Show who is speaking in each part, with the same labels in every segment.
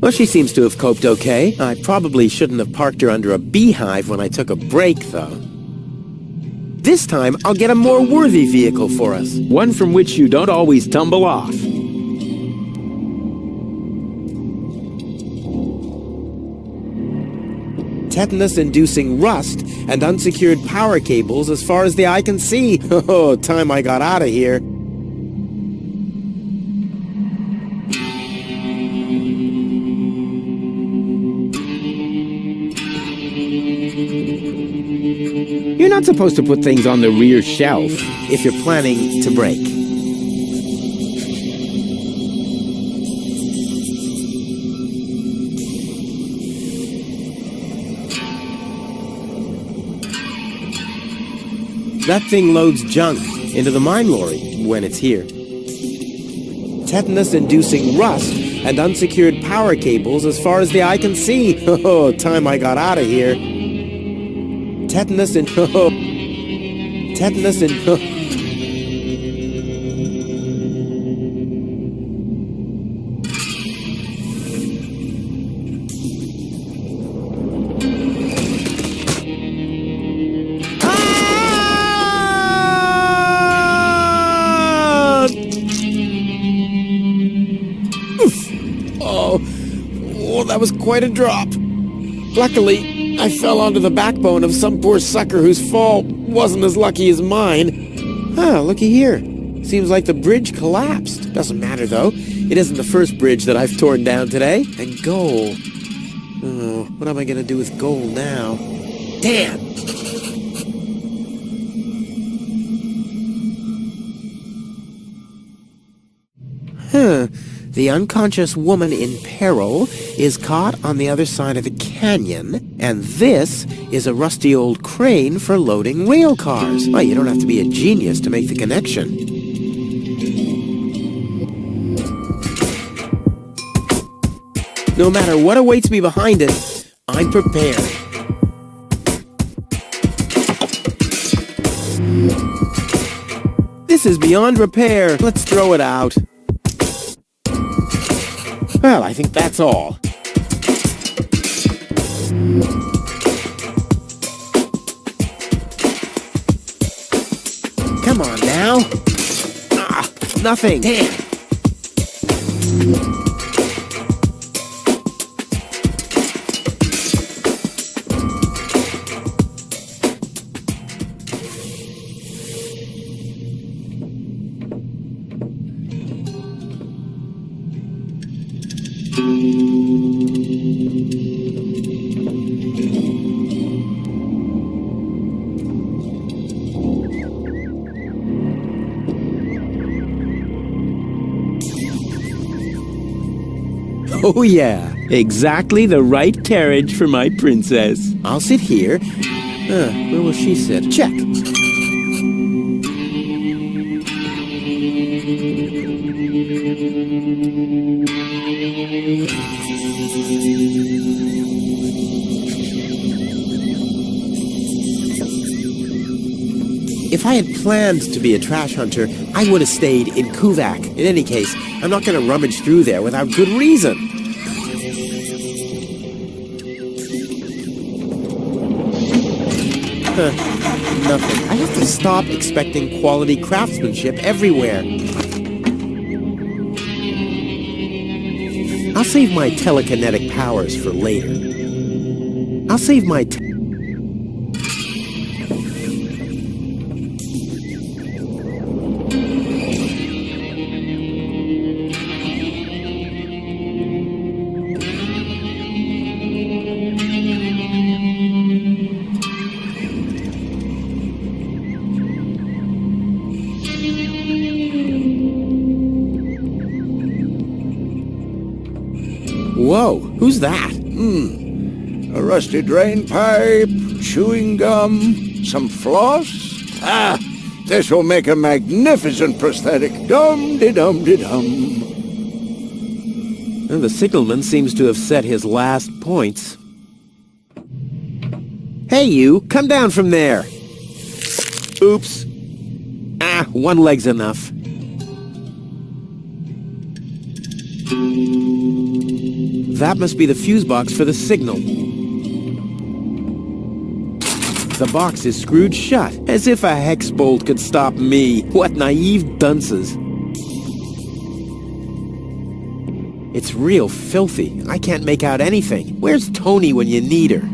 Speaker 1: Well, she seems to have coped okay. I probably shouldn't have parked her under a beehive when I took a break, though. This time, I'll get a more worthy vehicle for us.
Speaker 2: One from which you don't always tumble off.
Speaker 1: Tetanus-inducing rust and unsecured power cables as far as the eye can see. Oh, time I got out of here.
Speaker 2: You're not supposed to put things on the rear shelf.
Speaker 1: If you're planning to break. That thing loads junk into the mine lorry when it's here. Tetanus-inducing rust and unsecured power cables as far as the eye can see. Oh, time I got out of here. Tetanus and tetanus and Oh, that was quite a drop. Luckily, I fell onto the backbone of some poor sucker whose fall wasn't as lucky as mine. Ah, looky here. Seems like the bridge collapsed. Doesn't matter, though. It isn't the first bridge that I've torn down today. And gold. Oh, what am I gonna do with gold now? Damn! Huh. The unconscious woman in peril is caught on the other side of the canyon, and this is a rusty old crane for loading rail cars. Well, you don't have to be a genius to make the connection. No matter what awaits me behind it, I'm prepared. This is beyond repair. Let's throw it out. Well, I think that's all. Come on now. Ah, nothing. Damn.
Speaker 2: Oh yeah, exactly the right carriage for my princess.
Speaker 1: I'll sit here. Where will she sit? Check. If I had planned to be a trash hunter, I would have stayed in Kuvak. In any case, I'm not going to rummage through there without good reason. Nothing. I have to stop expecting quality craftsmanship everywhere. I'll save my telekinetic powers for later. I'll save my... Whoa, who's that?
Speaker 3: A rusty drain pipe, chewing gum, some floss. This will make a magnificent prosthetic. Dum-de-dum-de-dum.
Speaker 2: Well, the signalman seems to have set his last points. Hey, you! Come down from there! Oops. One leg's enough. That must be the fuse box for the signal. The box is screwed shut, as if a hex bolt could stop me. What naive dunces. It's real filthy. I can't make out anything. Where's Tony when you need her?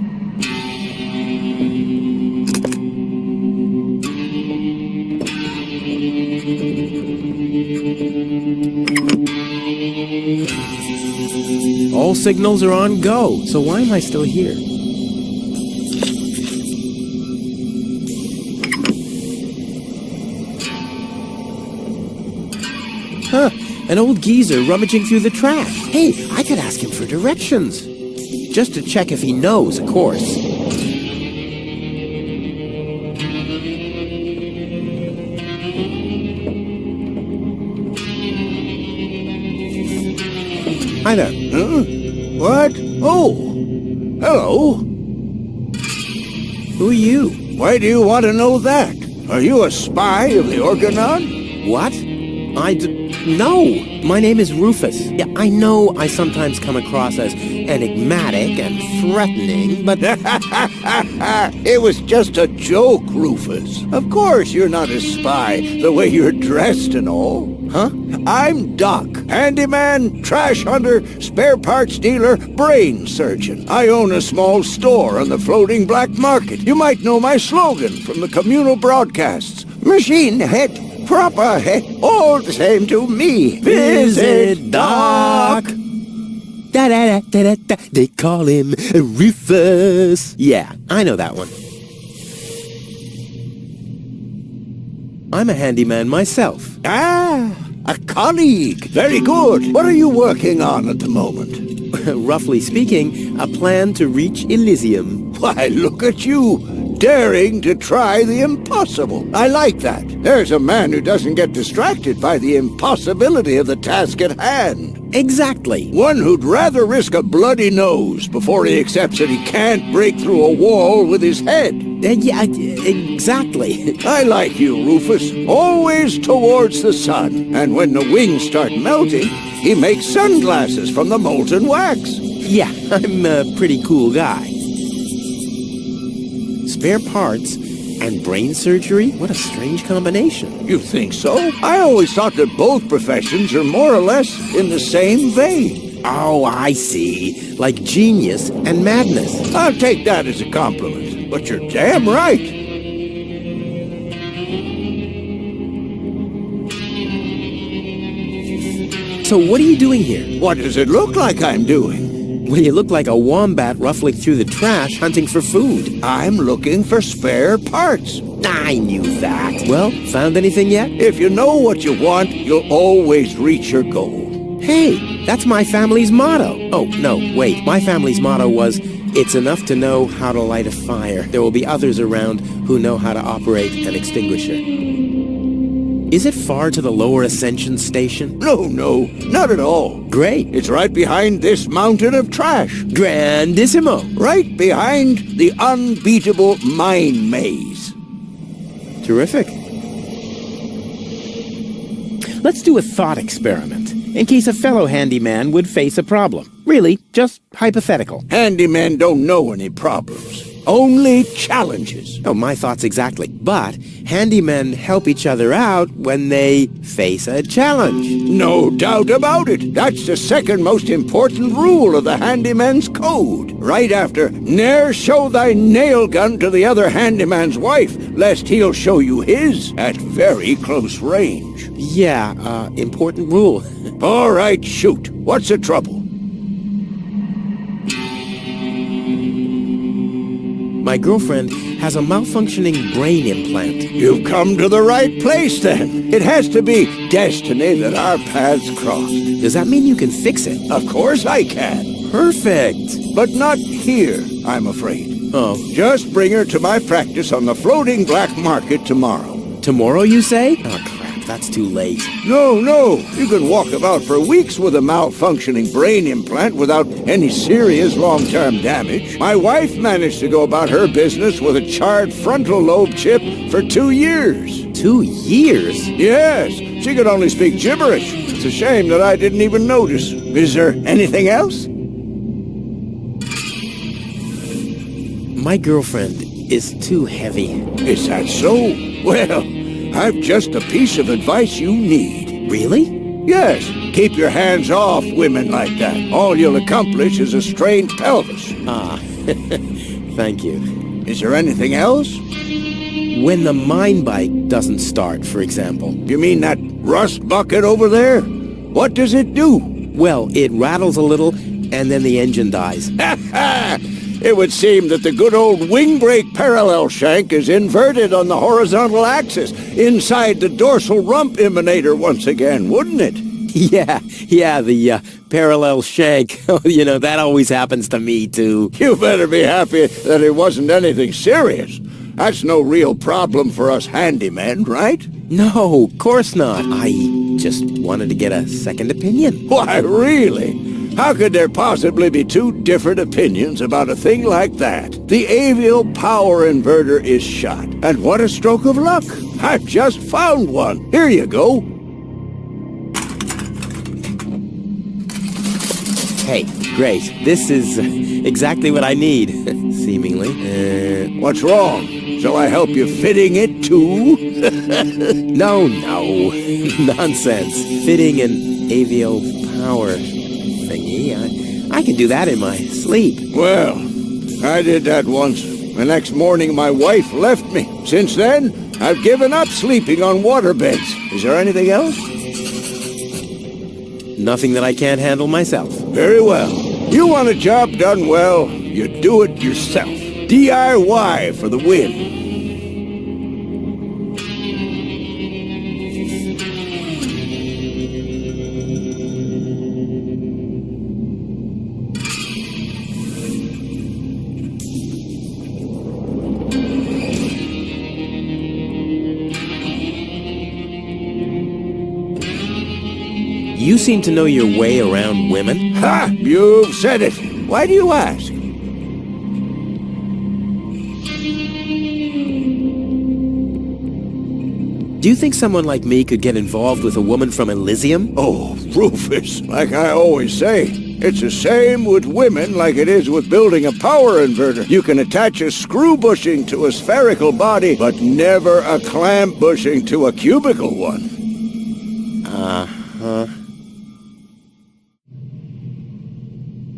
Speaker 2: All signals are on go, so why am I still here? Huh, an old geezer rummaging through the trash. Hey, I could ask him for directions. Just to check if he knows, of course. Hi there.
Speaker 3: Huh? What? Oh! Hello.
Speaker 2: Who are you?
Speaker 3: Why do you want to know that? Are you a spy of the Organon?
Speaker 2: What? No! My name is Rufus. Yeah, I know I sometimes come across as enigmatic and threatening, but...
Speaker 3: It was just a joke, Rufus. Of course you're not a spy, the way you're dressed and all.
Speaker 2: Huh?
Speaker 3: I'm Doc, handyman, trash hunter, spare parts dealer, brain surgeon. I own a small store on the floating black market. You might know my slogan from the communal broadcasts. Machine head, proper head, all the same to me.
Speaker 2: Visit Doc. Da-da-da-da-da-da. They call him Rufus. Yeah, I know that one. I'm a handyman myself.
Speaker 3: Ah, a colleague. Very good. What are you working on at the moment?
Speaker 2: Roughly speaking, a plan to reach Elysium.
Speaker 3: Why, look at you, daring to try the impossible. I like that. There's a man who doesn't get distracted by the impossibility of the task at hand.
Speaker 2: Exactly.
Speaker 3: One who'd rather risk a bloody nose before he accepts that he can't break through a wall with his head.
Speaker 2: Yeah, exactly.
Speaker 3: I like you, Rufus. Always towards the sun. And when the wings start melting, he makes sunglasses from the molten wax.
Speaker 2: Yeah, I'm a pretty cool guy. Spare parts and brain surgery? What a strange combination.
Speaker 3: You think so? I always thought that both professions are more or less in the same vein.
Speaker 2: Oh, I see. Like genius and madness.
Speaker 3: I'll take that as a compliment, but you're damn right.
Speaker 2: So what are you doing here?
Speaker 3: What does it look like I'm doing?
Speaker 2: Well, you look like a wombat ruffling through the trash hunting for food.
Speaker 3: I'm looking for spare parts.
Speaker 2: I knew that. Well, found anything yet?
Speaker 3: If you know what you want, you'll always reach your goal.
Speaker 2: Hey, that's my family's motto. Oh, no, wait. My family's motto was, it's enough to know how to light a fire. There will be others around who know how to operate an extinguisher. Is it far to the lower ascension station?
Speaker 3: No, not at all.
Speaker 2: Great.
Speaker 3: It's right behind this mountain of trash.
Speaker 2: Grandissimo.
Speaker 3: Right behind the unbeatable mine maze.
Speaker 2: Terrific. Let's do a thought experiment, in case a fellow handyman would face a problem. Really, just hypothetical.
Speaker 3: Handymen don't know any problems. Only challenges.
Speaker 2: Oh, my thoughts exactly. But handymen help each other out when they face a challenge.
Speaker 3: No doubt about it. That's the second most important rule of the handyman's code. Right after, ne'er show thy nail gun to the other handyman's wife, lest he'll show you his at very close range.
Speaker 2: Yeah, important rule.
Speaker 3: All right, shoot. What's the trouble?
Speaker 2: My girlfriend has a malfunctioning brain implant.
Speaker 3: You've come to the right place, then. It has to be destiny that our paths crossed.
Speaker 2: Does that mean you can fix it?
Speaker 3: Of course I can.
Speaker 2: Perfect.
Speaker 3: But not here, I'm afraid.
Speaker 2: Oh,
Speaker 3: Just bring her to my practice on the floating black market tomorrow.
Speaker 2: tomorrow you say? Oh, crap, that's too late.
Speaker 3: No, you can walk about for weeks with a malfunctioning brain implant without any serious long-term damage. My wife managed to go about her business with a charred frontal lobe chip for 2 years.
Speaker 2: 2 years?
Speaker 3: Yes, she could only speak gibberish. It's a shame that I didn't even notice. Is there anything else?
Speaker 2: My girlfriend is too heavy.
Speaker 3: Is that so? Well, I've just a piece of advice you need.
Speaker 2: Really?
Speaker 3: Yes, keep your hands off women like that. All you'll accomplish is a strained pelvis.
Speaker 2: Ah, thank you.
Speaker 3: Is there anything else?
Speaker 2: When the mind bite doesn't start, for example.
Speaker 3: You mean that rust bucket over there? What does it do?
Speaker 2: Well, it rattles a little, and then the engine dies.
Speaker 3: Ha ha! It would seem that the good old wing brake parallel shank is inverted on the horizontal axis, inside the dorsal rump emanator once again, wouldn't it?
Speaker 2: Yeah, the parallel shank. That always happens to me, too.
Speaker 3: You better be happy that it wasn't anything serious. That's no real problem for us handymen, right?
Speaker 2: No, of course not. I just wanted to get a second opinion.
Speaker 3: Why, really? How could there possibly be two different opinions about a thing like that? The avial power inverter is shot. And what a stroke of luck! I've just found one. Here you go.
Speaker 2: Hey, great. This is exactly what I need, seemingly.
Speaker 3: What's wrong? Shall I help you fitting it too?
Speaker 2: No. Nonsense. Fitting an avial power thingy. I can do that in my sleep.
Speaker 3: Well, I did that once. The next morning my wife left me. Since then, I've given up sleeping on waterbeds. Is there anything else?
Speaker 2: Nothing that I can't handle myself.
Speaker 3: Very well. You want a job done well, you do it yourself. DIY for the win.
Speaker 2: You seem to know your way around women.
Speaker 3: Ha! You've said it. Why do you ask?
Speaker 2: Do you think someone like me could get involved with a woman from Elysium?
Speaker 3: Oh, Rufus, like I always say, it's the same with women like it is with building a power inverter. You can attach a screw bushing to a spherical body, but never a clamp bushing to a cubical one.
Speaker 2: Uh-huh.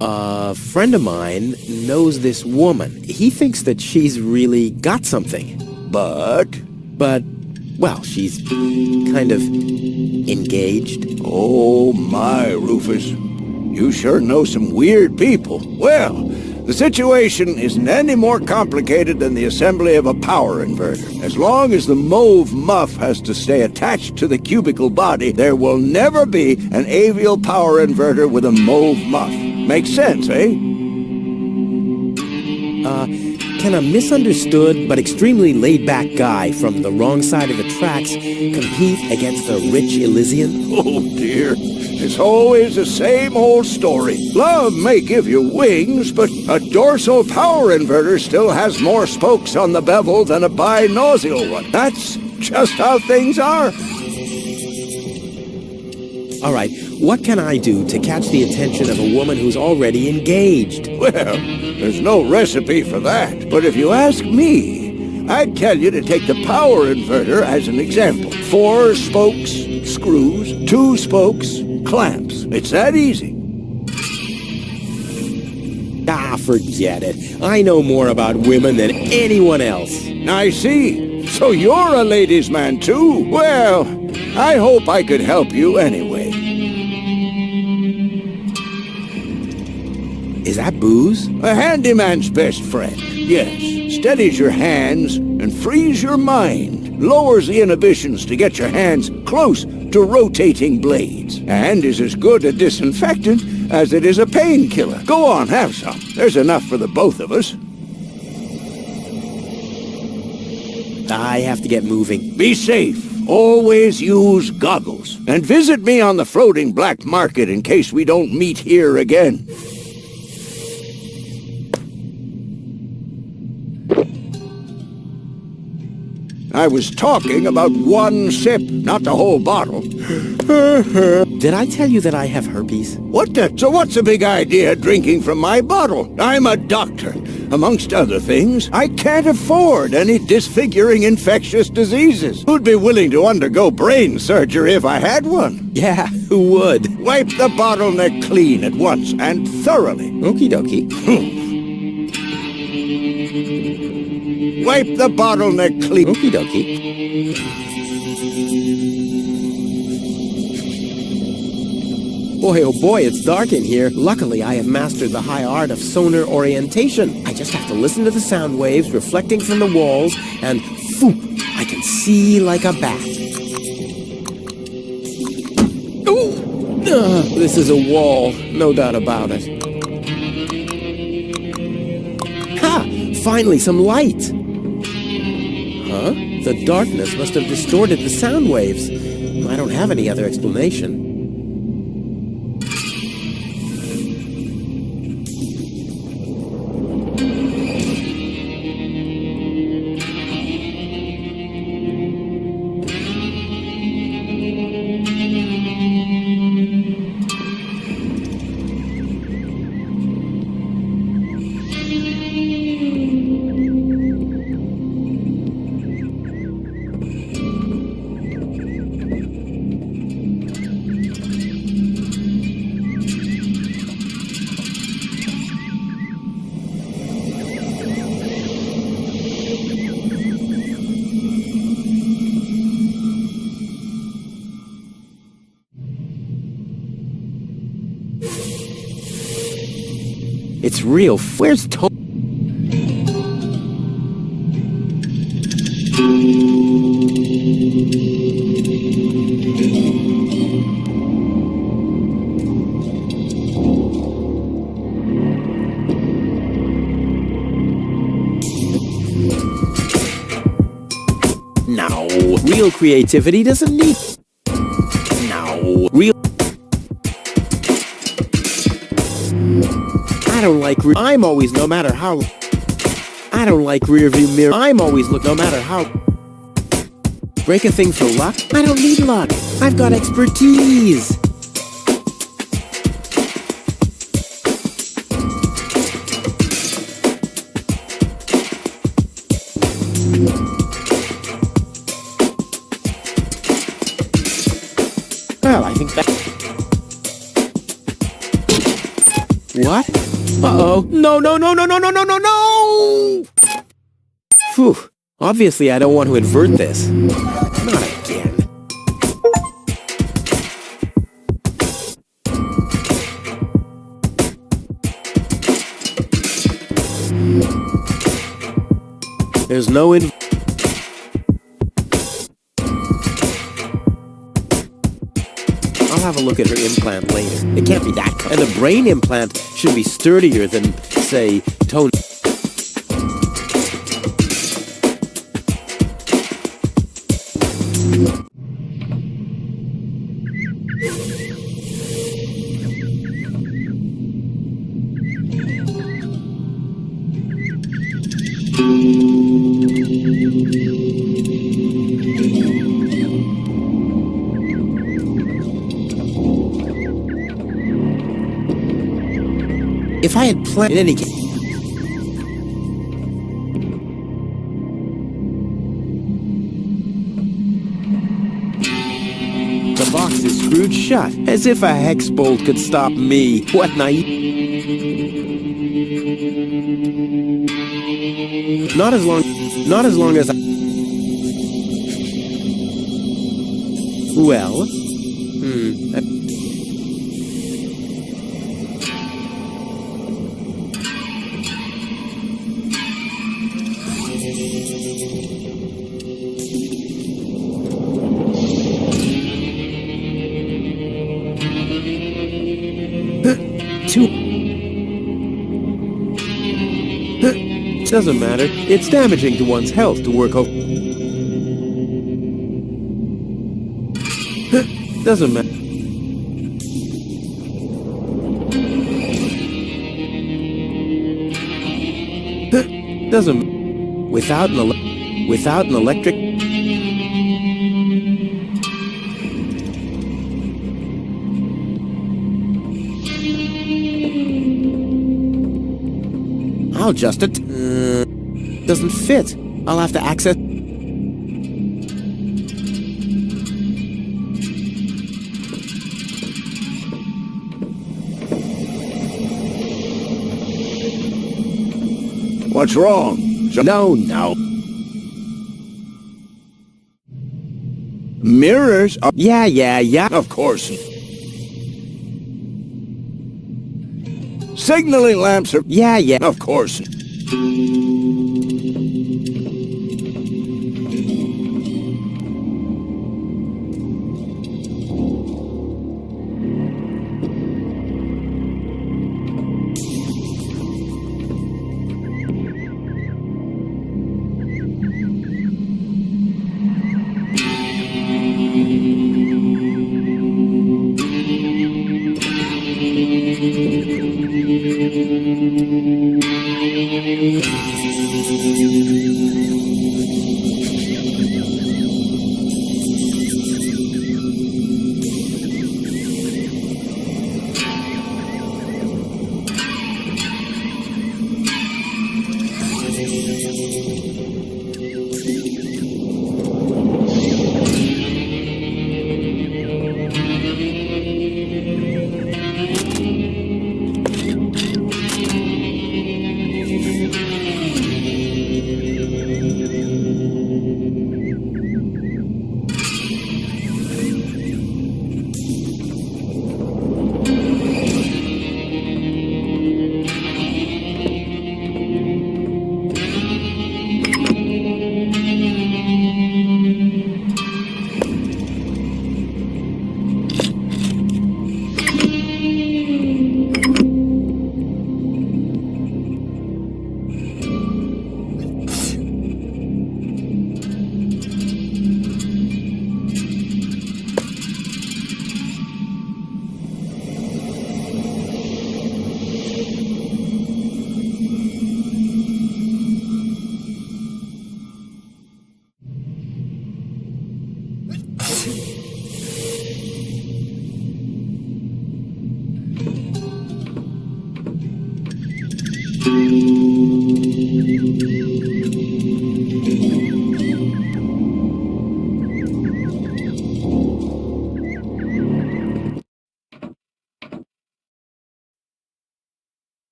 Speaker 2: A friend of mine knows this woman. He thinks that she's really got something.
Speaker 3: But,
Speaker 2: well, she's kind of engaged.
Speaker 3: oh my, Rufus, you sure know some weird people. Well, the situation isn't any more complicated than the assembly of a power inverter. As long as the mauve muff has to stay attached to the cubical body, there will never be an avial power inverter with a mauve muff. Makes sense, eh?
Speaker 2: Can a misunderstood but extremely laid-back guy from the wrong side of the tracks compete against a rich Elysian?
Speaker 3: Oh dear, it's always the same old story. Love may give you wings, but a dorsal power inverter still has more spokes on the bevel than a binocular one. That's just how things are.
Speaker 2: All right, what can I do to catch the attention of a woman who's already engaged?
Speaker 3: Well, there's no recipe for that. But if you ask me, I'd tell you to take the power inverter as an example. 4 spokes, screws, 2 spokes, clamps. It's that easy.
Speaker 2: Ah, forget it. I know more about women than anyone else.
Speaker 3: I see. So you're a ladies' man too? Well, I hope I could help you anyway.
Speaker 2: Is that booze?
Speaker 3: A handyman's best friend. Yes, steadies your hands and frees your mind. Lowers the inhibitions to get your hands close to rotating blades. And is as good a disinfectant as it is a painkiller. Go on, have some. There's enough for the both of us.
Speaker 2: I have to get moving.
Speaker 3: Be safe. Always use goggles. And visit me on the floating black market in case we don't meet here again. I was talking about one sip, not the whole bottle.
Speaker 2: Did I tell you that I have herpes?
Speaker 3: What the? So what's the big idea drinking from my bottle? I'm a doctor. Amongst other things, I can't afford any disfiguring infectious diseases. Who'd be willing to undergo brain surgery if I had one?
Speaker 2: Yeah, who would?
Speaker 3: Wipe the bottleneck clean at once and thoroughly.
Speaker 2: Okie dokie.
Speaker 3: Wipe the bottleneck clean.
Speaker 2: Okie dokie. Boy, oh boy, it's dark in here. Luckily, I have mastered the high art of sonar orientation. I just have to listen to the sound waves reflecting from the walls, and phoop, I can see like a bat. Ooh! This is a wall, no doubt about it. Ha! Finally, some light! Huh? The darkness must have distorted the sound waves. I don't have any other explanation. It's real. Where's Tony? No, real creativity doesn't need... No, real... I don't like I'm always, no matter how... I don't like rear view mirror. I'm always look, no matter how... Break a thing for luck? I don't need luck. I've got expertise. Well, I think that... What? Uh-oh. No, no, no, no, no, no, no, no, no! Phew. Obviously, I don't want to invert this. Not again. There's no I'll have a look at her implant later. It can't be that. And the brain implant should be sturdier than, say, Tony. If I had planned in any case... The box is screwed shut, as if a hex bolt could stop me. What naive... Not as long as I... Well... Doesn't matter. It's damaging to one's health to work over... Doesn't matter. Doesn't. Without an electric. I'll adjust it. Doesn't fit. I'll have to access.
Speaker 3: What's wrong?
Speaker 2: No.
Speaker 3: Mirrors?
Speaker 2: Yeah.
Speaker 3: Of course. Signaling lamps are...
Speaker 2: Yeah.
Speaker 3: Of course.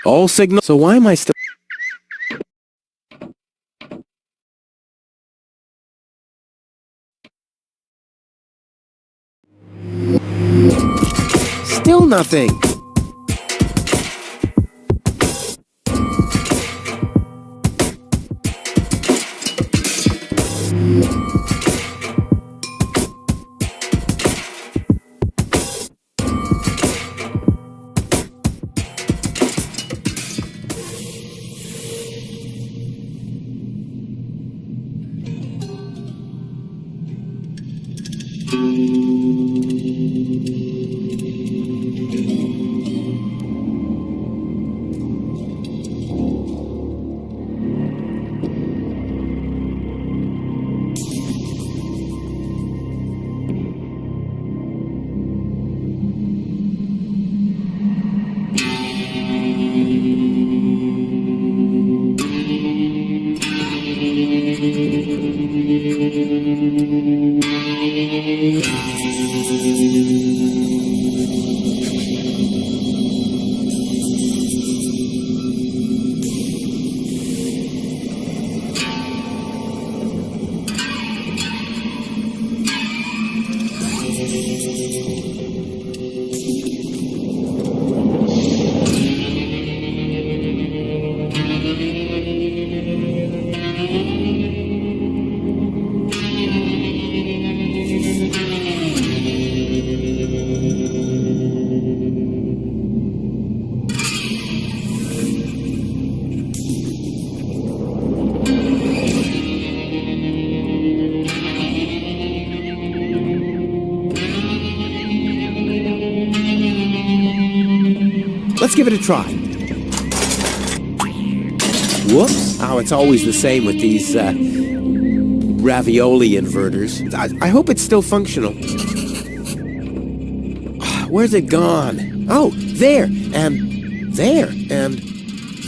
Speaker 2: All signal. So why am I still? Still nothing. Let's give it a try. Whoops. Oh, it's always the same with these ravioli inverters. I hope it's still functional. Where's it gone? Oh, there, and there, and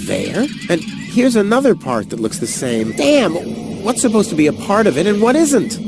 Speaker 2: there. And here's another part that looks the same. Damn, what's supposed to be a part of it and what isn't?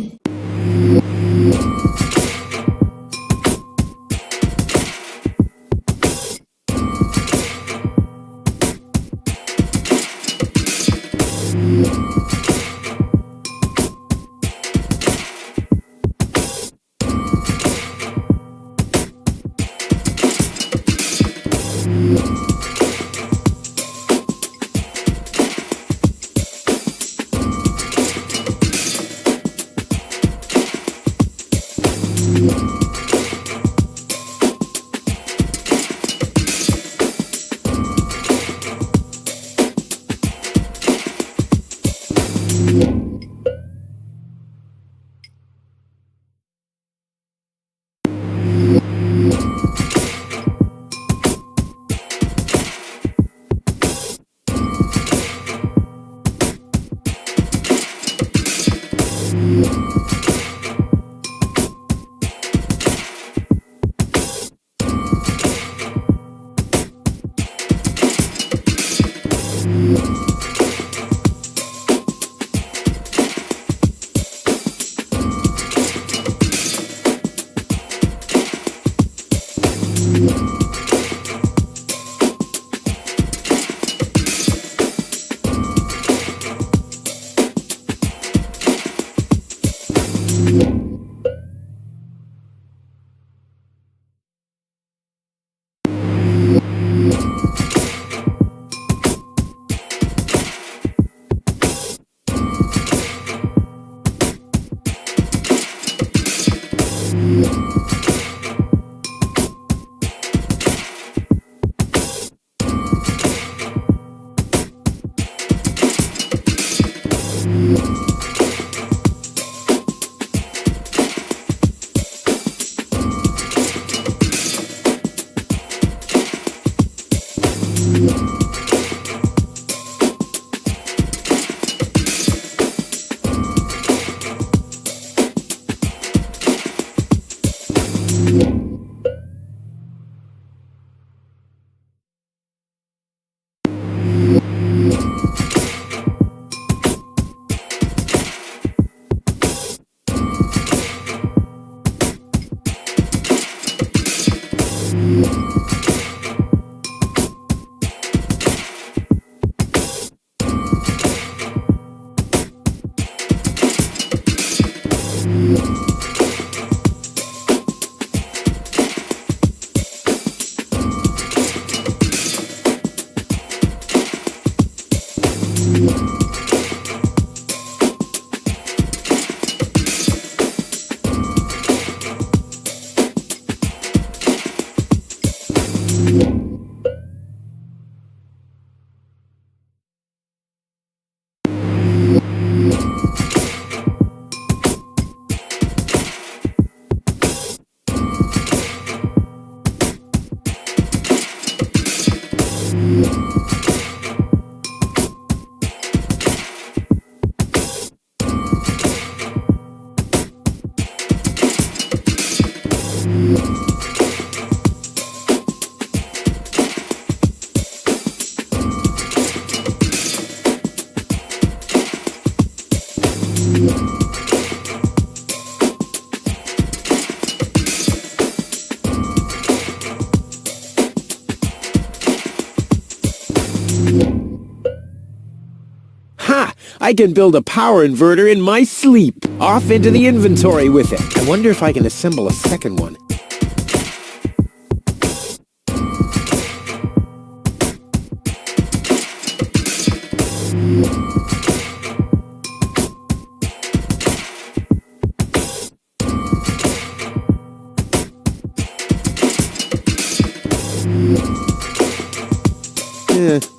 Speaker 2: I can build a power inverter in my sleep. Off into the inventory with it. I wonder if I can assemble a second one.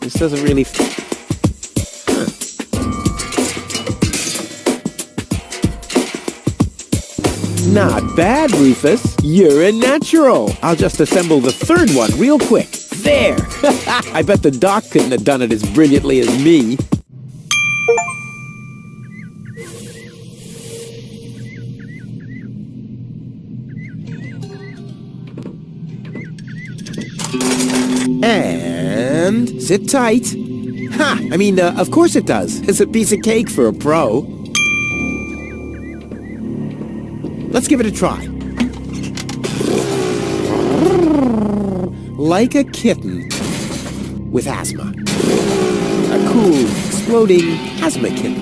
Speaker 2: This doesn't really... Not bad, Rufus. You're a natural. I'll just assemble the third one real quick. There! I bet the doc couldn't have done it as brilliantly as me. And sit tight. Ha! I mean, of course it does. It's a piece of cake for a pro. Let's give it a try. Like a kitten with asthma. A cool, exploding asthma kitten.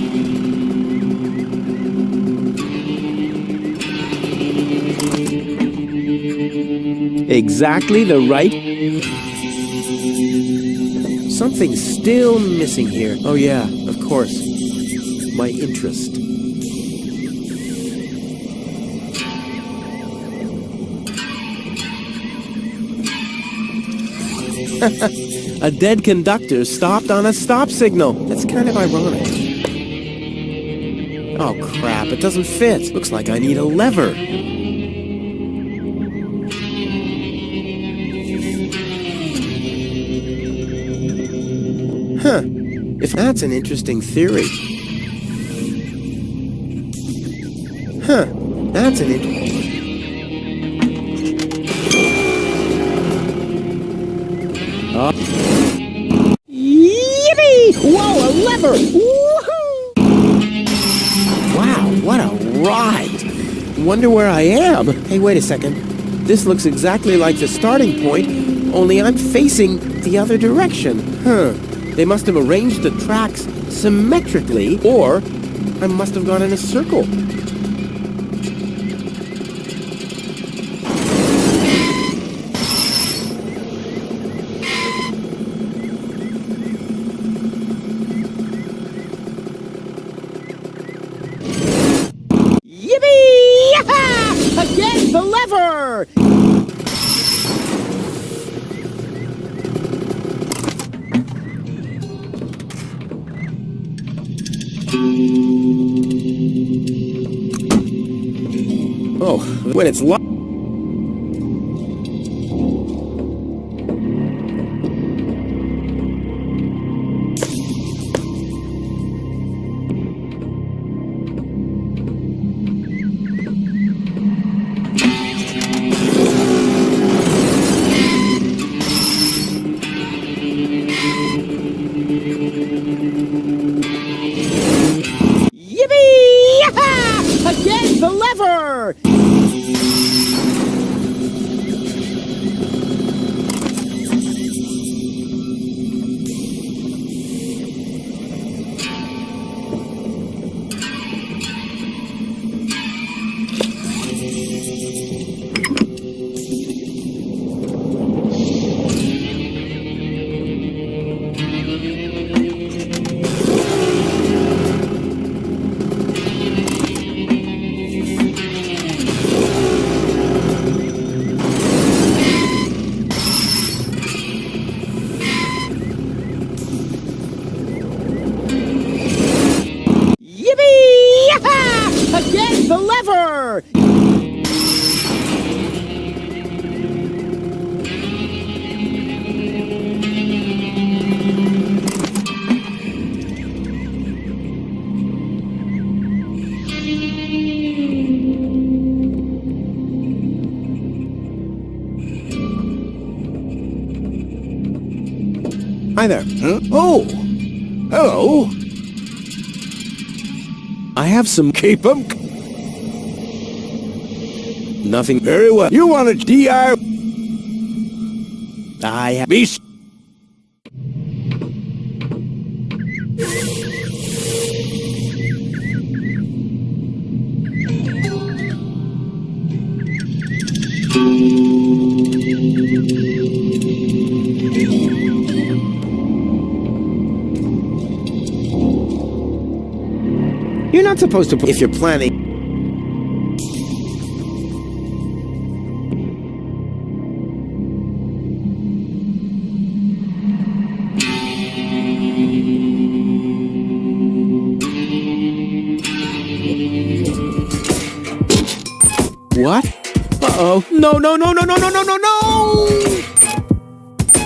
Speaker 2: Exactly the right... Something's still missing here. Oh yeah, of course. My interest. A dead conductor stopped on a stop signal. That's kind of ironic. Oh crap, it doesn't fit. Looks like I need a lever. Huh. If that's an interesting theory. Huh. That's an interesting... Yippee! Whoa, a lever! Woohoo! Wow, what a ride! Wonder where I am. Hey, wait a second. This looks exactly like the starting point, only I'm facing the other direction. Huh. They must have arranged the tracks symmetrically, or I must have gone in a circle. Again, the lever! Oh, when it's locked. Again, the lever! Again, the lever! Hi there.
Speaker 3: Huh? Oh! Hello!
Speaker 2: I have some...
Speaker 3: Keep 'em.
Speaker 2: Nothing...
Speaker 3: Very well. You want to DIY?
Speaker 2: I have...
Speaker 3: Be...
Speaker 2: You're not supposed to put if you're planning. What? Uh-oh. No, no, no, no, no, no, no, no, no!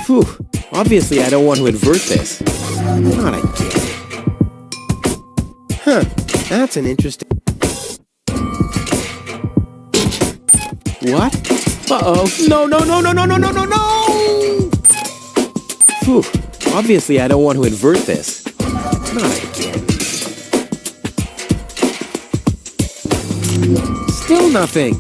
Speaker 2: Phew. Obviously, I don't want to invert this. Not again. Huh. That's an interesting... What? Uh-oh. No, no, no, no, no, no, no, no, no! Phew. Obviously, I don't want to invert this. Not again. Still nothing.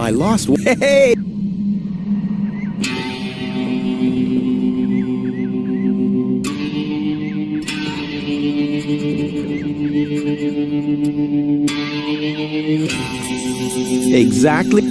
Speaker 2: I lost. Hey! Exactly.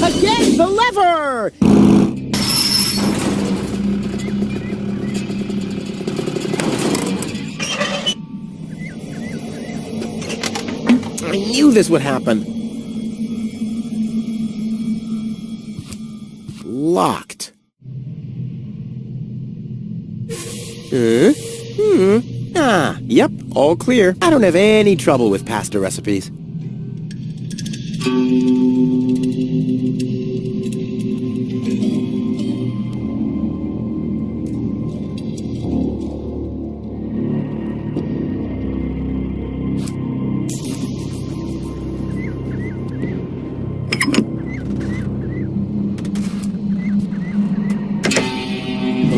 Speaker 2: Again, the lever! I knew this would happen. Locked. Yep, all clear. I don't have any trouble with pasta recipes.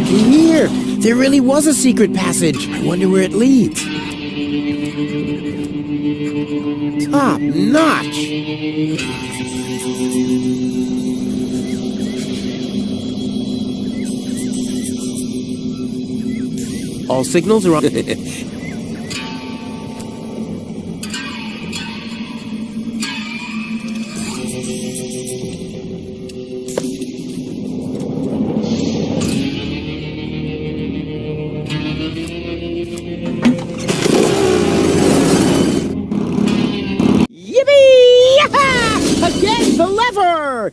Speaker 2: Here! There really was a secret passage. I wonder where it leads. Top notch! All signals are on. Again, the lever!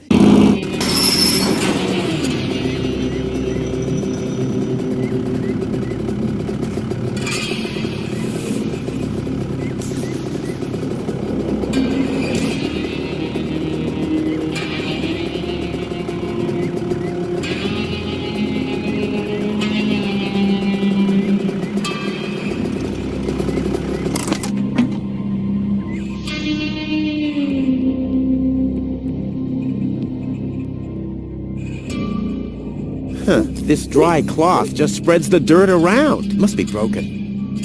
Speaker 2: Huh, this dry cloth just spreads the dirt around. Must be broken.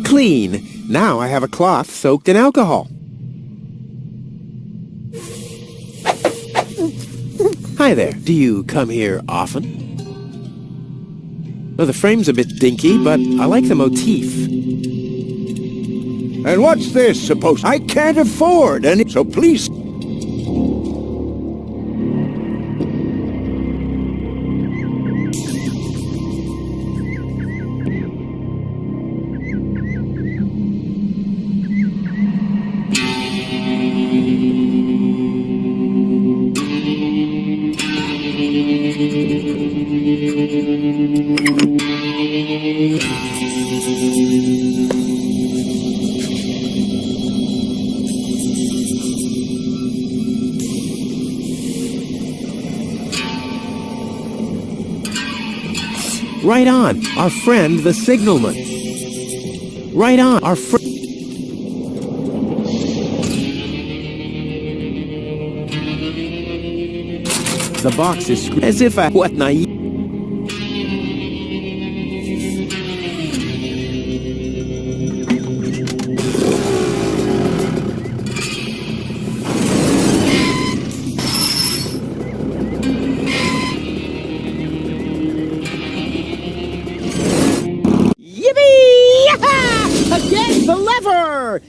Speaker 2: Clean. Now I have a cloth soaked in alcohol. Hi there. Do you come here often? Well, the frame's a bit dinky, but I like the motif.
Speaker 3: And what's this supposed? I can't afford any, so please.
Speaker 2: Right on, our friend the signalman. Right on, our friend. The box is screwed as if I what naive. Again, the lever!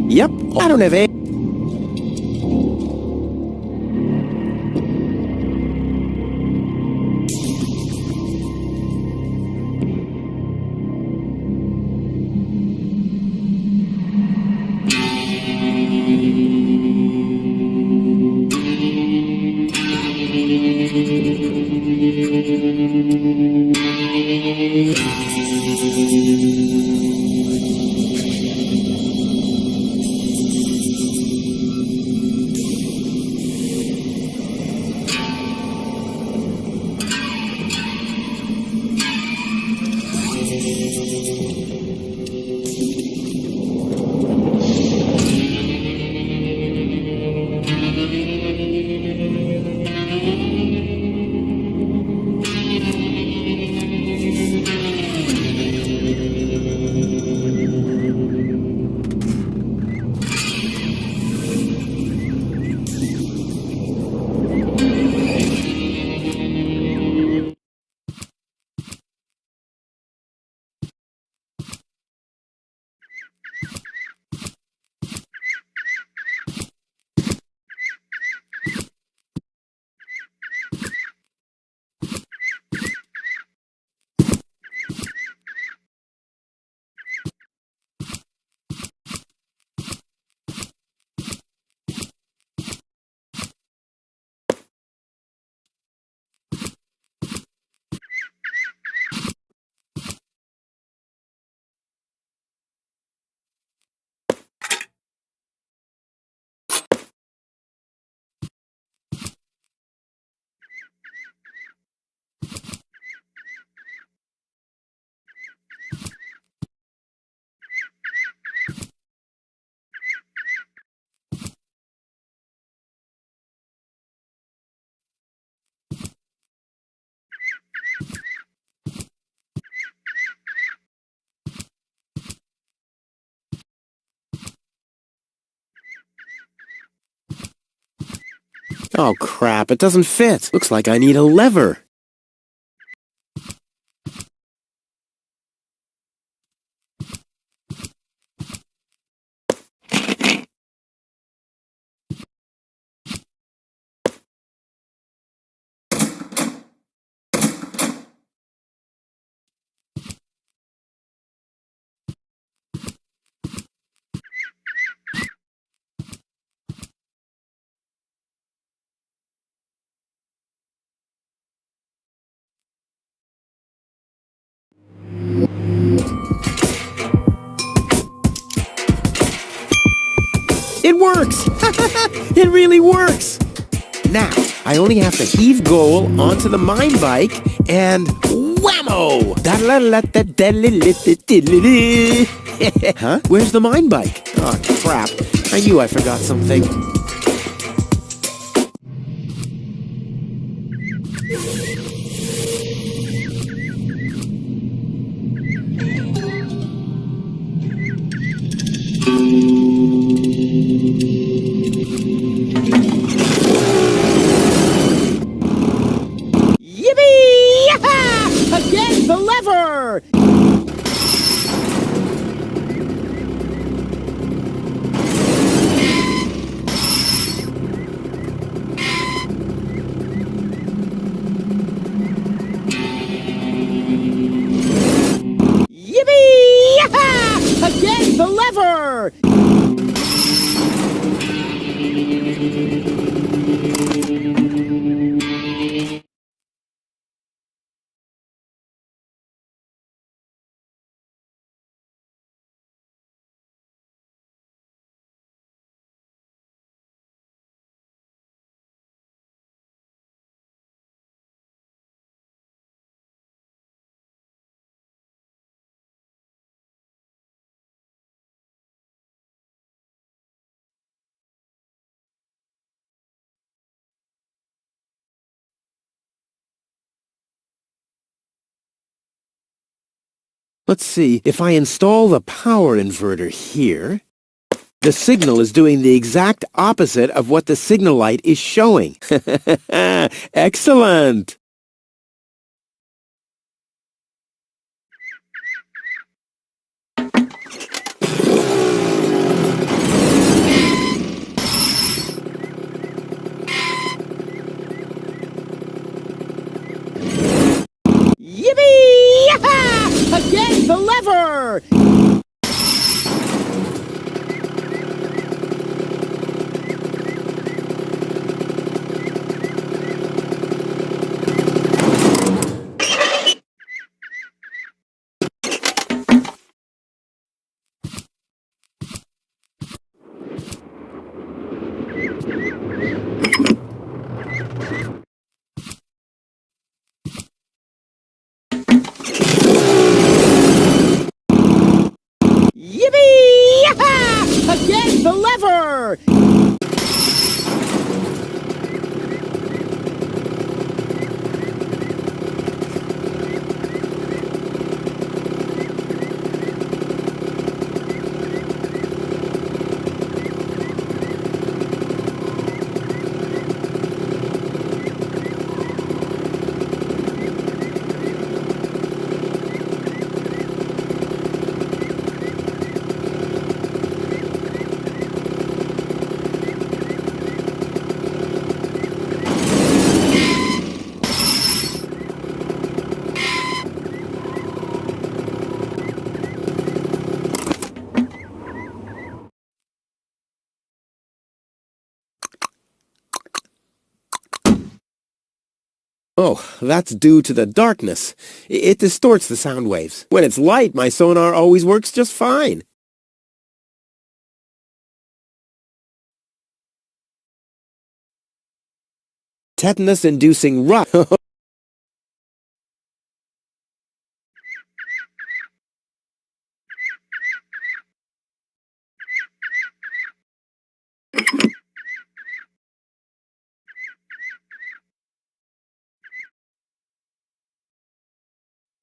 Speaker 2: Yep, I don't have any. Oh crap, it doesn't fit. Looks like I need a lever. works! It really works! Now, I only have to heave goal onto the mine bike and whammo! Huh? Where's the mine bike? Oh, crap. I knew I forgot something. Yippee! Again, the lever! Yippee! Again, the lever! Let's see, if I install the power inverter here, the signal is doing the exact opposite of what the signal light is showing. Excellent! Yippee! Again, the lever! Yippee! Again, the lever! Oh, that's due to the darkness. It distorts the sound waves. When it's light, my sonar always works just fine. Tetanus-inducing rust.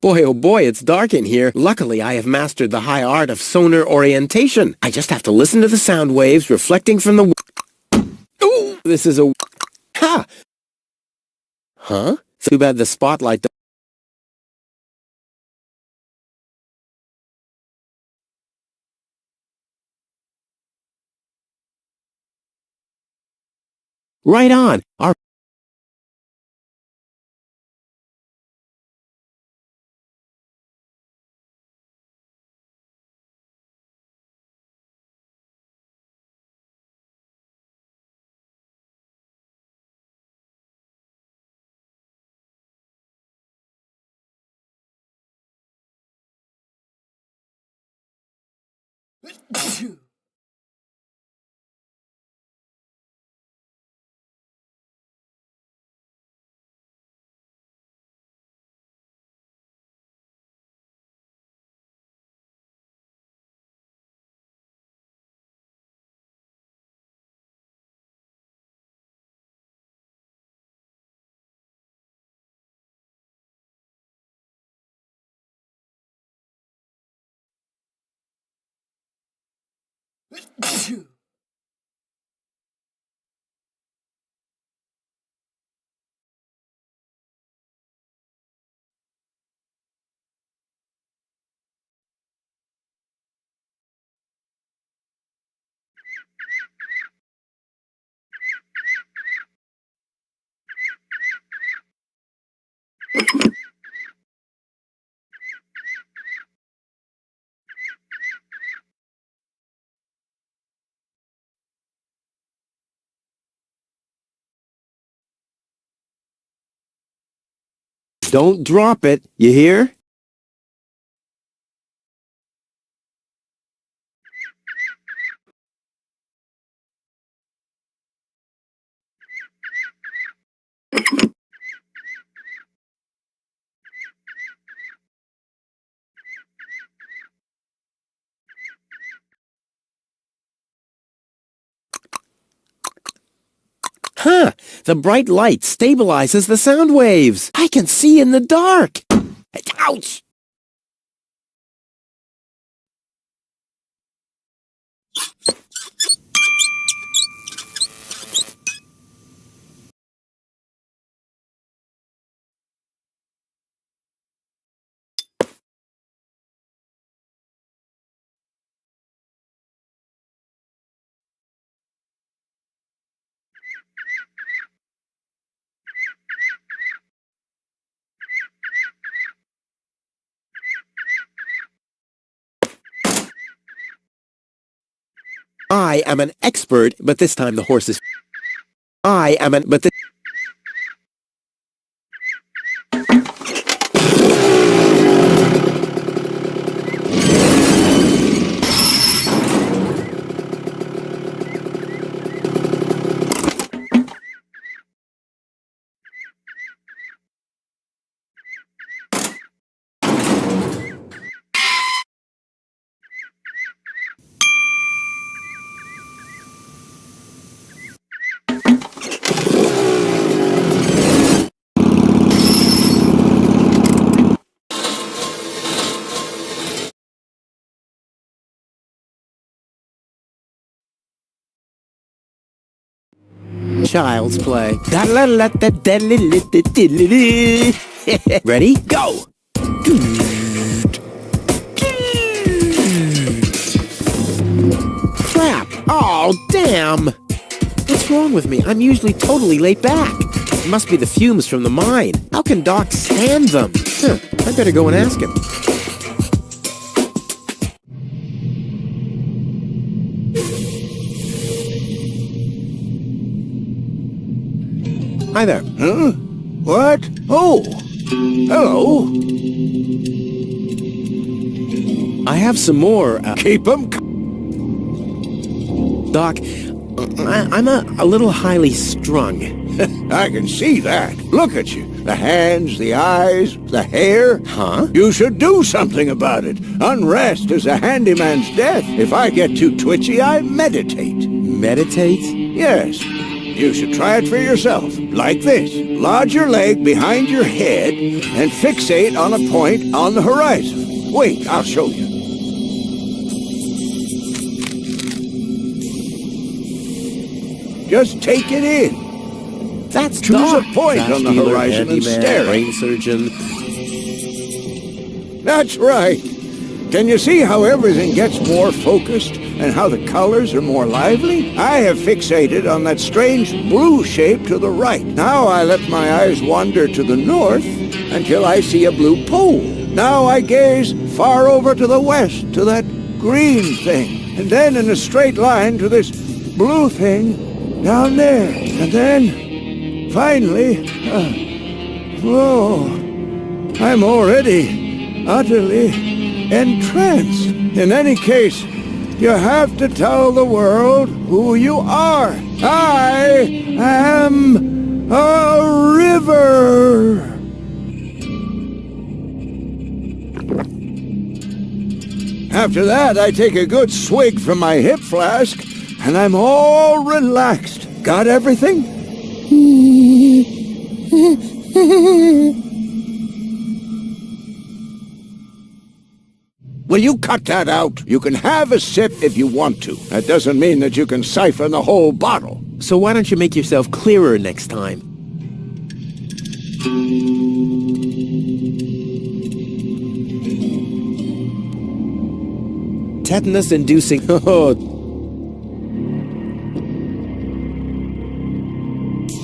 Speaker 2: Boy, oh boy, it's dark in here. Luckily, I have mastered the high art of sonar orientation. I just have to listen to the sound waves reflecting from the... Ooh, this is a... Ha! Huh? Too bad the spotlight... Right on. Our... Don't drop it, you hear? Huh! The bright light stabilizes the sound waves. I can see in the dark. Ouch! I am an expert, but this time the horse is... but child's play. Ready? Go! Crap! Oh, damn! What's wrong with me? I'm usually totally laid back. It must be the fumes from the mine. How can Doc stand them? I better go and ask him. Hi there.
Speaker 3: Huh? What? Oh! Hello!
Speaker 2: I have some more.
Speaker 3: Keep 'em...
Speaker 2: Doc, I'm a little highly strung.
Speaker 3: I can see that. Look at you. The hands, the eyes, the hair.
Speaker 2: Huh?
Speaker 3: You should do something about it. Unrest is a handyman's death. If I get too twitchy, I meditate.
Speaker 2: Meditate?
Speaker 3: Yes. You should try it for yourself. Like this. Lodge your leg behind your head and fixate on a point on the horizon. Wait, I'll show you. Just take it in.
Speaker 2: That's
Speaker 3: Choose
Speaker 2: Doc.
Speaker 3: a point on the
Speaker 2: Dealer,
Speaker 3: horizon and
Speaker 2: handyman,
Speaker 3: stare.
Speaker 2: brain surgeon.
Speaker 3: That's right. Can you see how everything gets more focused and how the colors are more lively? I have fixated on that strange blue shape to the right. Now I let my eyes wander to the north until I see a blue pole. Now I gaze far over to the west to that green thing, and then in a straight line to this blue thing down there. And then, finally, whoa, I'm already utterly entranced. In any case, you have to tell the world who you are. I am a river. After that, I take a good swig from my hip flask, and I'm all relaxed. Got everything? Will you cut that out? You can have a sip if you want to. That doesn't mean that you can siphon the whole bottle.
Speaker 2: So why don't you make yourself clearer next time? Tetanus-inducing... Oh.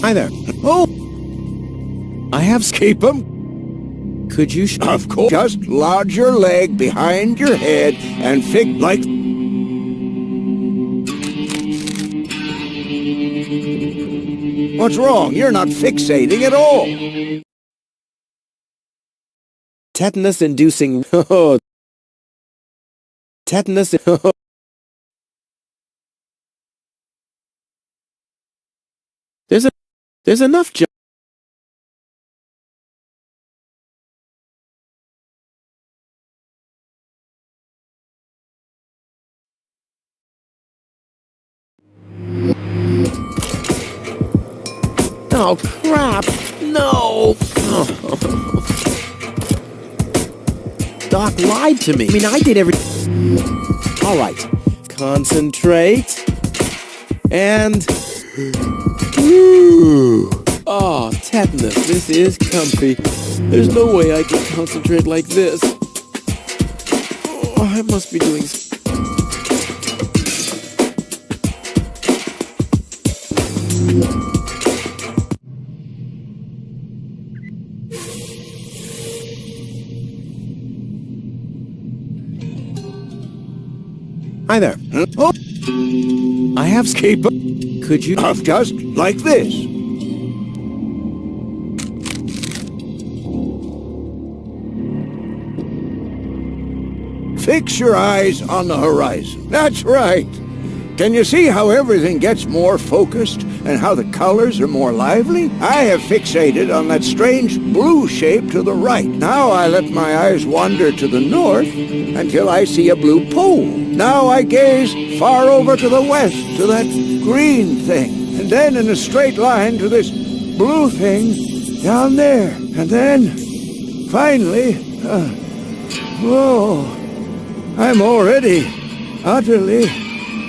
Speaker 2: Hi there.
Speaker 3: Oh,
Speaker 2: I have...
Speaker 3: keep 'em.
Speaker 2: Could you...
Speaker 3: Of course. Just lodge your leg behind your head and fix like... What's wrong? You're not fixating at all.
Speaker 2: Tetanus-inducing... Oh. Tetanus... Oh. There's enough... Oh, crap! No! Oh. Doc lied to me. I mean, I did every... All right. Concentrate. And... Oh, tetanus. This is comfy. There's no way I can concentrate like this. Oh, I must be doing... Hi there.
Speaker 3: Oh,
Speaker 2: I have...
Speaker 3: keep 'em.
Speaker 2: Could you...
Speaker 3: Just like this. Fix your eyes on the horizon. That's right. Can you see how everything gets more focused and how the colors are more lively? I have fixated on that strange blue shape to the right. Now I let my eyes wander to the north until I see a blue pole. Now I gaze far over to the west to that green thing. And then in a straight line to this blue thing down there. And then, finally, whoa, I'm already utterly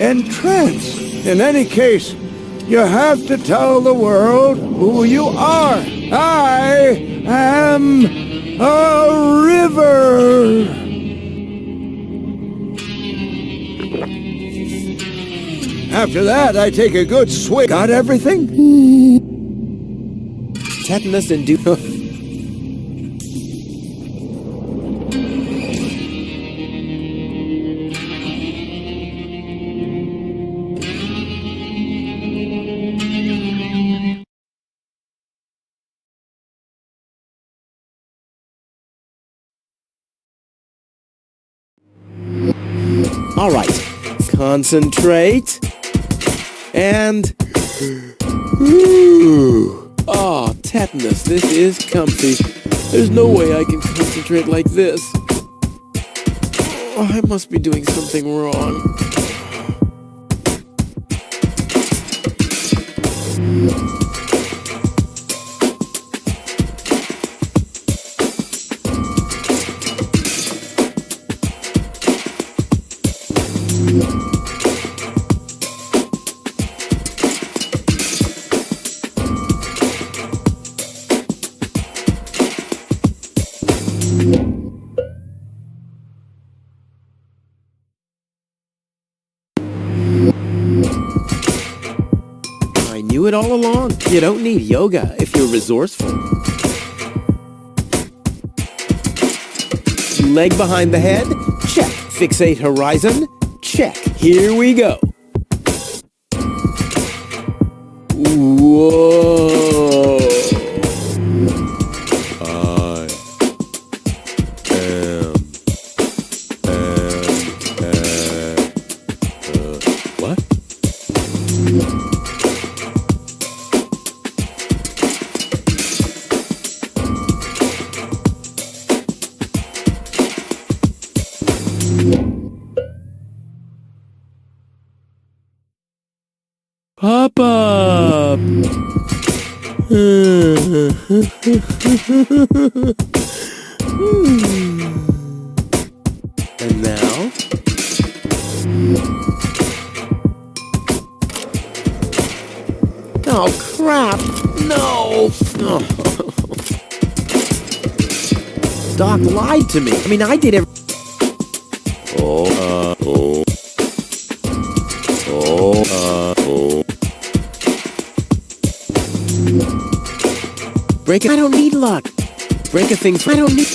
Speaker 3: entranced. In any case, you have to tell the world who you are. I am a river. After that, I take a good swig. Got everything?
Speaker 2: Tetanus and do... All right. Concentrate. And... Oh, tetanus. This is comfy. There's no way I can concentrate like this. Oh, I must be doing something wrong. I knew it all along. You don't need yoga if you're resourceful. Leg behind the head? Check. Fixate horizon? Check. Here we go. Whoa. What? Pop up! And Oh, crap! No! Oh. Doc lied to me. I mean, I did everything. Break it. I don't need luck. Break a thing. I don't need.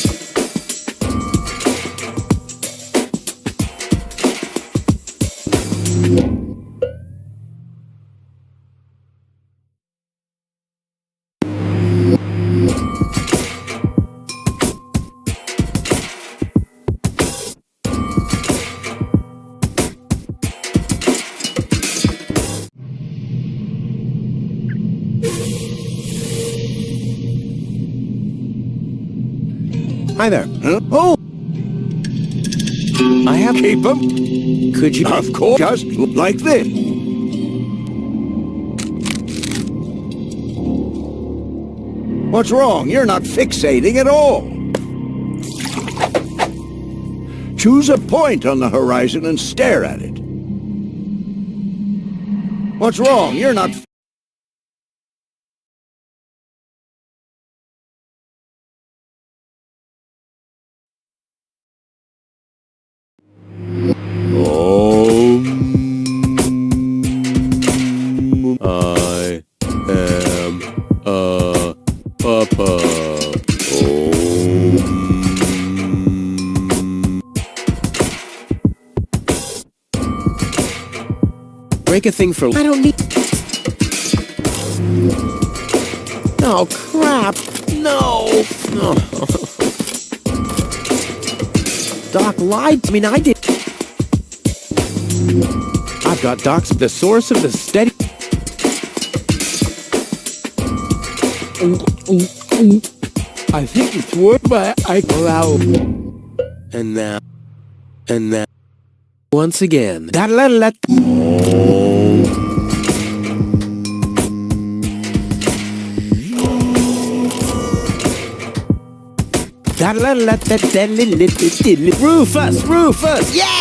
Speaker 2: Hi there.
Speaker 3: Huh? Oh!
Speaker 2: I have.
Speaker 3: Keep 'em?
Speaker 2: Could you?
Speaker 3: Of course, just like this. What's wrong? You're not fixating at all. Choose a point on the horizon and stare at it. What's wrong? You're not...
Speaker 2: I am a papa. Break a thing for. I don't need. Oh, crap. No. Oh. Doc lied. I mean, I did. I've got Doc's the source of the steady. I think it's worth, but I allow. And now, once again. Rufus, yeah!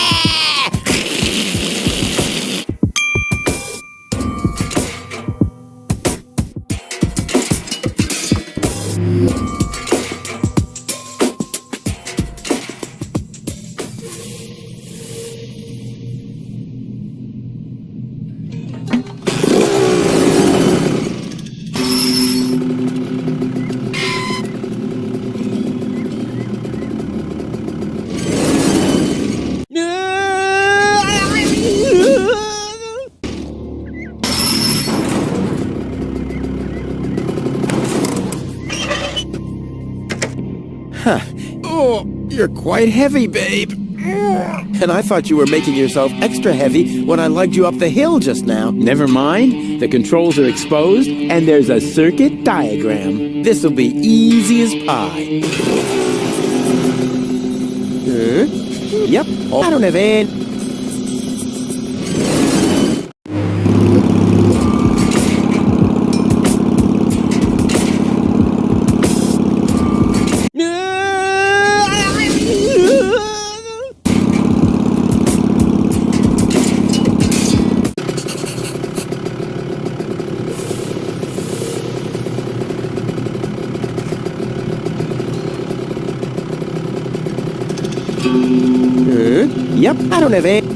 Speaker 2: Huh. Oh, you're quite heavy, babe. And I thought you were making yourself extra heavy when I lugged you up the hill just now.
Speaker 4: Never mind, the controls are exposed, and there's a circuit diagram.
Speaker 2: This'll be easy as pie. Yep. Oh, I don't have any. Yep, I don't have any.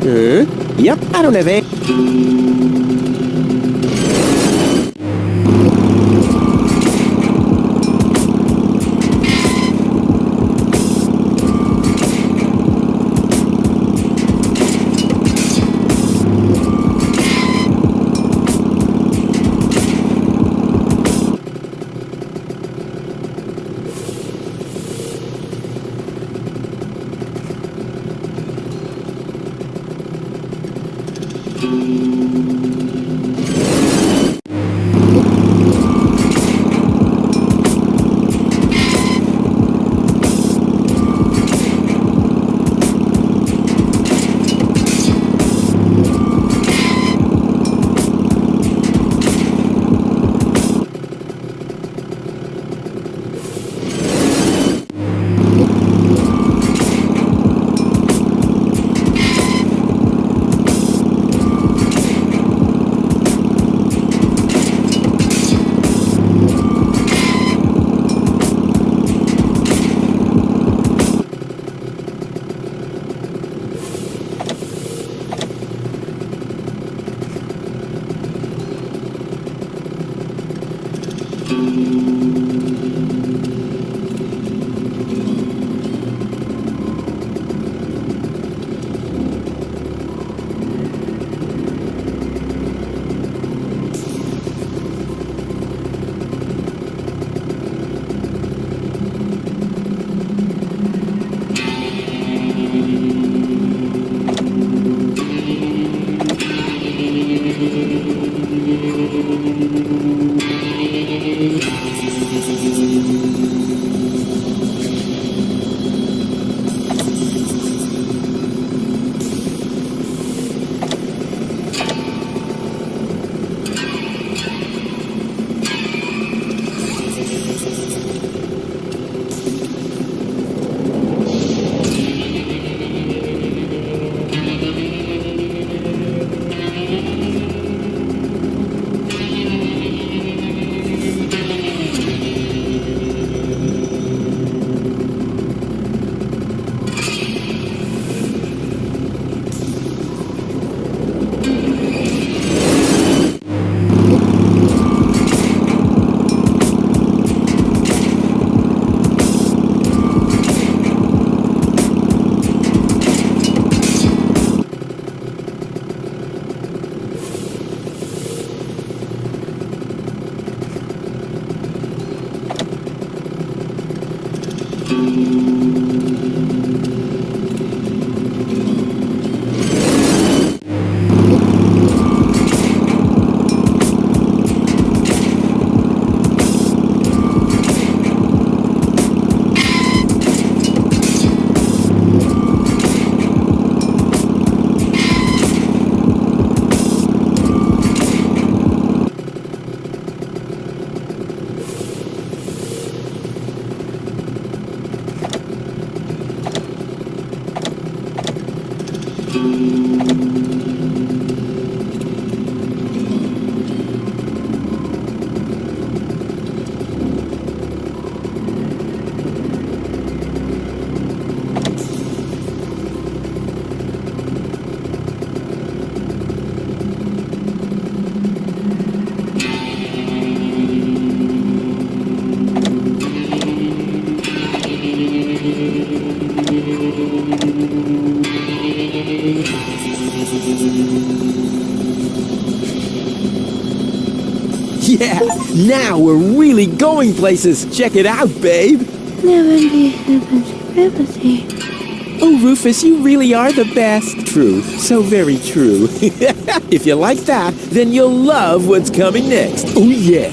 Speaker 2: Yep, I don't have any. Yeah, now we're really going places. Check it out, babe. Oh, Rufus, you really are the best. True, so very true. If you like that, then you'll love what's coming next. Oh, yeah.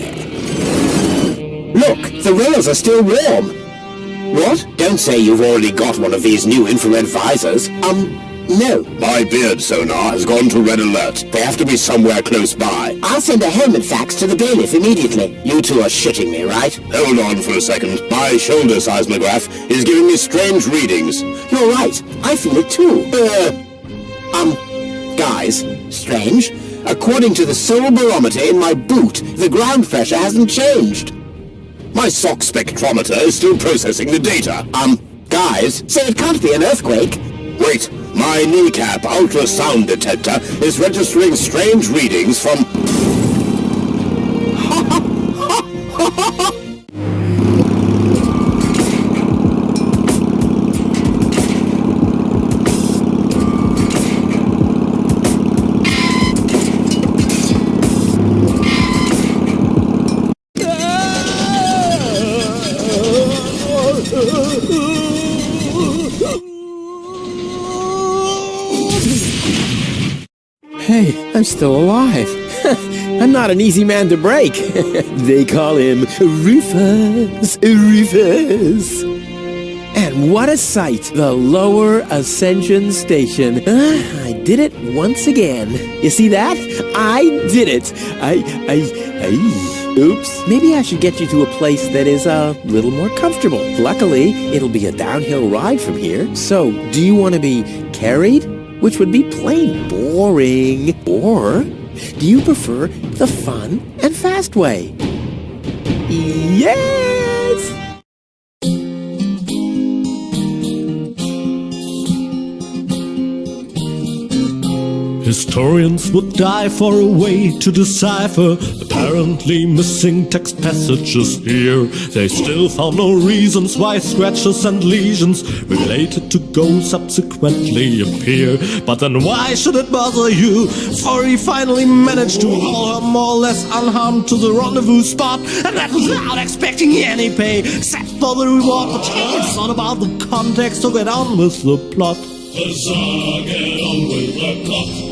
Speaker 5: Look, the rails are still warm. What? Don't say you've already got one of these new infrared visors. No.
Speaker 6: My beard sonar has gone to red alert. They have to be somewhere close by.
Speaker 5: I'll send a helmet fax to the bailiff immediately. You two are shitting me, right?
Speaker 6: Hold on for a second. My shoulder seismograph is giving me strange readings.
Speaker 5: You're right. I feel it too. Guys, strange. According to the soul barometer in my boot, the ground pressure hasn't changed.
Speaker 6: My sock spectrometer is still processing the data.
Speaker 5: Guys, so it can't be an earthquake.
Speaker 6: Wait, My kneecap ultrasound detector is registering strange readings from...
Speaker 2: Hey, I'm still alive. I'm not an easy man to break. They call him Rufus. Rufus. And what a sight! The Lower Ascension Station. I did it once again. You see that? I did it. Oops. Maybe I should get you to a place that is a little more comfortable. Luckily, it'll be a downhill ride from here. So, do you want to be carried? Which would be plain boring. Or do you prefer the fun and fast way? Yes!
Speaker 7: Historians would die for a way to decipher apparently missing text passages here. They still found no reasons why scratches and lesions related to ghosts subsequently appear. But then why should it bother you? For he finally managed to haul her more or less unharmed to the rendezvous spot, and that without expecting any pay, except for the reward. But it's not about the context, so get on with the plot. Huzzah, get on with the plot.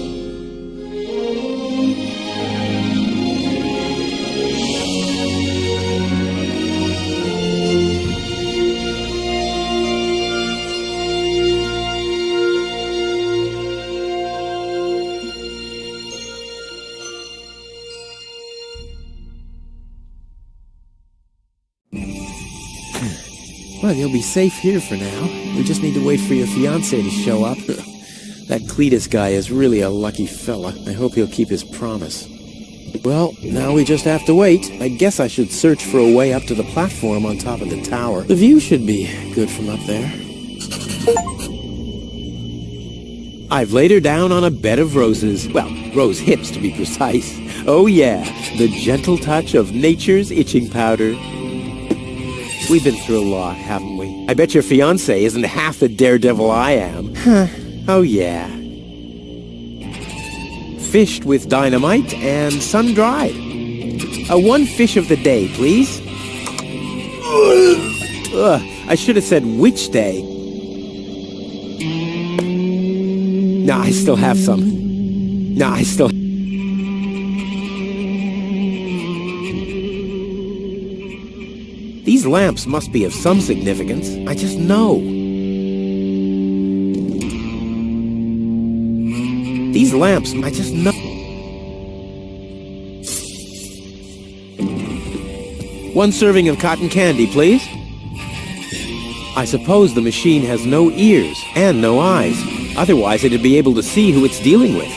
Speaker 2: Well, you'll be safe here for now. We just need to wait for your fiancé to show up. That Cletus guy is really a lucky fella. I hope he'll keep his promise. Well, now we just have to wait. I guess I should search for a way up to the platform on top of the tower. The view should be good from up there. I've laid her down on a bed of roses. Well, rose hips to be precise. Oh yeah, the gentle touch of nature's itching powder. We've been through a lot, haven't we? I bet your fiancé isn't half the daredevil I am. Huh. Oh yeah. Fished with dynamite and sun-dried. One fish of the day, please. I should have said which day. Nah, I still have some. Nah, I still... These lamps must be of some significance. I just know. These lamps, I just know. One serving of cotton candy, please. I suppose the machine has no ears and no eyes. Otherwise, it'd be able to see who it's dealing with.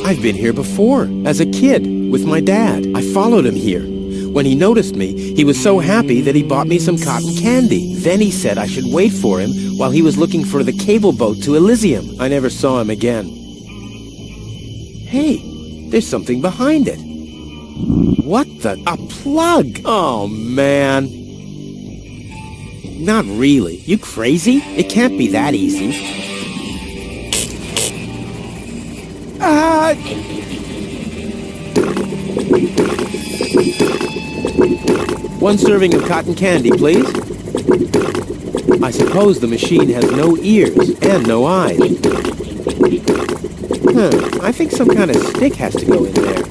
Speaker 2: I've been here before, as a kid, with my dad. I followed him here. When he noticed me, he was so happy that he bought me some cotton candy. Then he said I should wait for him while he was looking for the cable boat to Elysium. I never saw him again. Hey, there's something behind it. What the? A plug! Oh, man. Not really. You crazy? It can't be that easy. One serving of cotton candy, please. I suppose the machine has no ears and no eyes. I think some kind of stick has to go in there.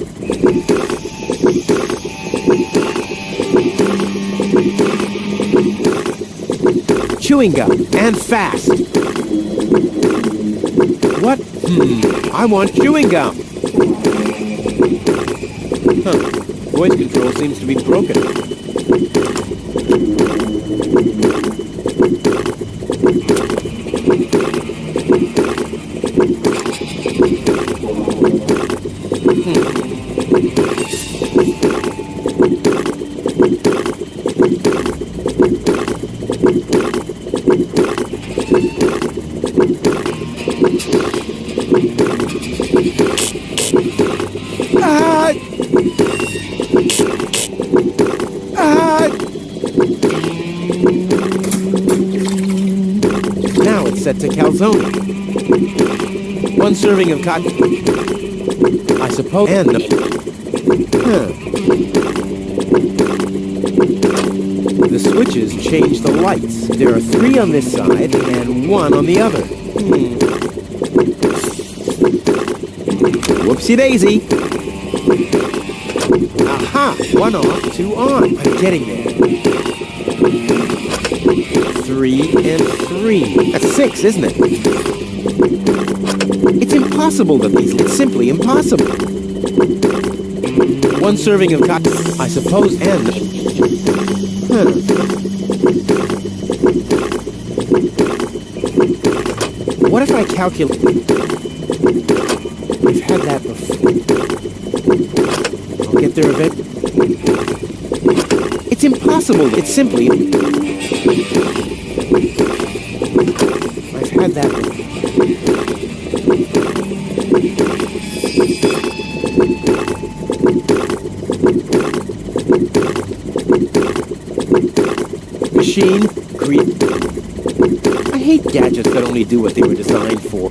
Speaker 2: Chewing gum, and fast. What? I want chewing gum. Voice control seems to be broken. set to calzone. 1 serving of cotton. I suppose. And. The switches change the lights. There are 3 on this side and 1 on the other. Whoopsie daisy. Aha! 1 off, 2 on. I'm getting there. 3 and 3. That's 6, isn't it? It's impossible that these... It's simply impossible. 1 serving of cotton, I suppose, and... What if I calculate... We've had that before. I'll get there eventually. It's impossible. It's simply... I've had that before. Machine, create... I hate gadgets that only do what they were designed for.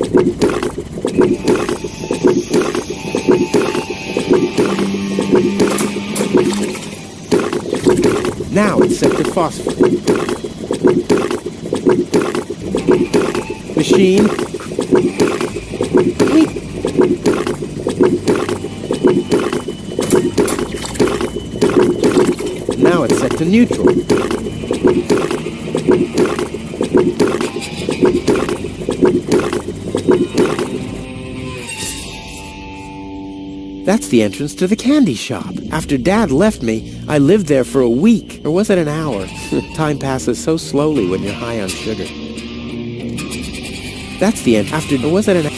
Speaker 2: Now it's set to phosphorus. Machine. Now it's set to neutral. That's the entrance to the candy shop. After Dad left me, I lived there for a week. Or was it an hour? Time passes so slowly when you're high on sugar. That's the end. After... Or was it an...